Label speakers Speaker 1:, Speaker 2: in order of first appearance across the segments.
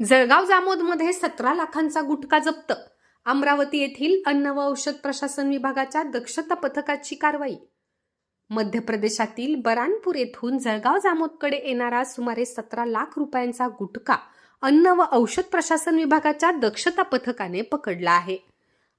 Speaker 1: जळगाव जामोदमध्ये 17 लाखांचा गुटखा जप्त. अमरावती येथील अन्न व औषध प्रशासन विभागाच्या दक्षता पथकाची कारवाई. मध्य प्रदेशातील बरानपूर येथून जळगाव जामोदकडे येणारा सुमारे 17 लाख रुपयांचा गुटखा अन्न व औषध प्रशासन विभागाच्या दक्षता पथकाने पकडला आहे.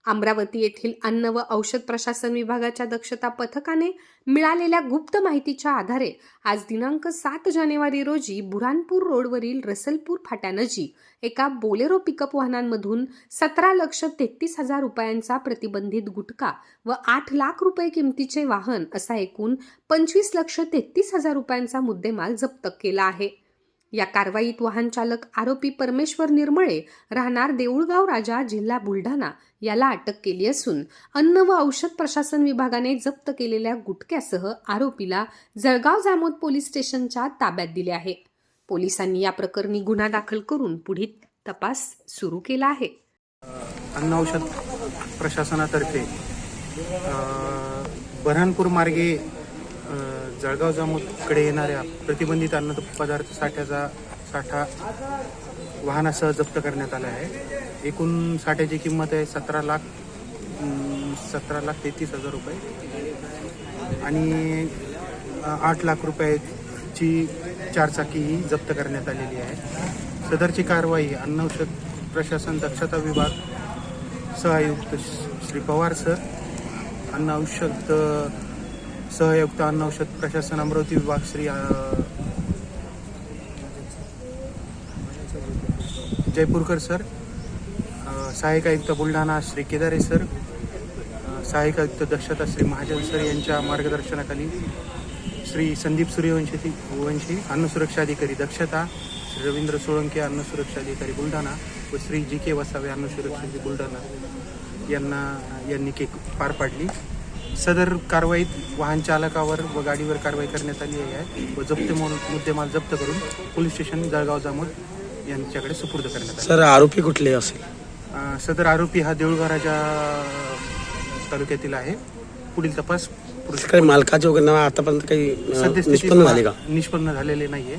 Speaker 1: अमरावती येथील अन्न व औषध प्रशासन विभागाच्या दक्षता पथकाने मिळालेल्या गुप्त माहितीच्या आधारे आज दिनांक 7 जानेवारी रोजी बुऱ्हाणपूर रोडवरील रसलपूर फाट्यानजीक एका बोलेरो पिकअप वाहनांमधून 17,33,000 रुपयांचा प्रतिबंधित गुटखा व 8 लाख रुपये किमतीचे वाहन असा एकूण 25,33,000 रुपयांचा मुद्देमाल जप्त केला आहे. या कारवाईत वाहन चालक आरोपी परमेश्वर निर्मळे राहणार देऊळगाव राजा जिल्हा बुलढाणा याला अटक केली असून अन्न व औषध प्रशासन विभागाने जप्त केलेल्या गुटख्यासह आरोपीला जळगाव जामोद पोलीस स्टेशनच्या ताब्यात दिले आहे. पोलिसांनी या प्रकरणी गुन्हा दाखल करून पुढील तपास सुरू केला आहे.
Speaker 2: अन्न औषध प्रशासनातर्फे बऱ्हाणपूर मार्गे जळगाव जामोदकडे येणाऱ्या प्रतिबंधित अन्न पदार्थ साठा वाहनासह जप्त करण्यात आला आहे. एकूण साठ्याची किंमत आहे 17,33,000 रुपये आणि 8 लाख रुपयाची 4 चाकी ही जप्त करण्यात आलेली आहे. सदरची कारवाई अन्न औषध प्रशासन दक्षता विभाग सहआयुक्त श्री पवार सर, अन्न औषध सहआयुक्त अन्न औषध प्रशासन अमरावती विभाग श्री जयपूरकर सर, सहाय्यक आयुक्त बुलढाणा श्री केदारे सर, सहाय्यक आयुक्त दक्षता श्री महाजन सर यांच्या मार्गदर्शनाखाली श्री संदीप सूर्यवंशी अन्न सुरक्षा अधिकारी दक्षता, श्री रवींद्र सोळंके अन्न सुरक्षा अधिकारी बुलढाणा व श्री जी के वसावे अन्न सुरक्षा अधिकारी बुलढाणा यांनी पार पाडली. सदर कारवाईत वाहन चालकावर व गाडीवर कारवाई करण्यात आली आहे व मुद्देमाल जप्त करून पोलीस स्टेशन जळगाव जामोद यांच्याकडे सुपूर्द करण्यात आले.
Speaker 3: सर, आरोपी कुठले असेल?
Speaker 2: सदर आरोपी हा देऊळगाव राजा तालुक्यातील आहे. पुढील तपास
Speaker 3: काही मालकाचे वगैरे नाव आतापर्यंत काही निष्पन्न झाले का?
Speaker 2: निष्पन्न झालेले नाहीये.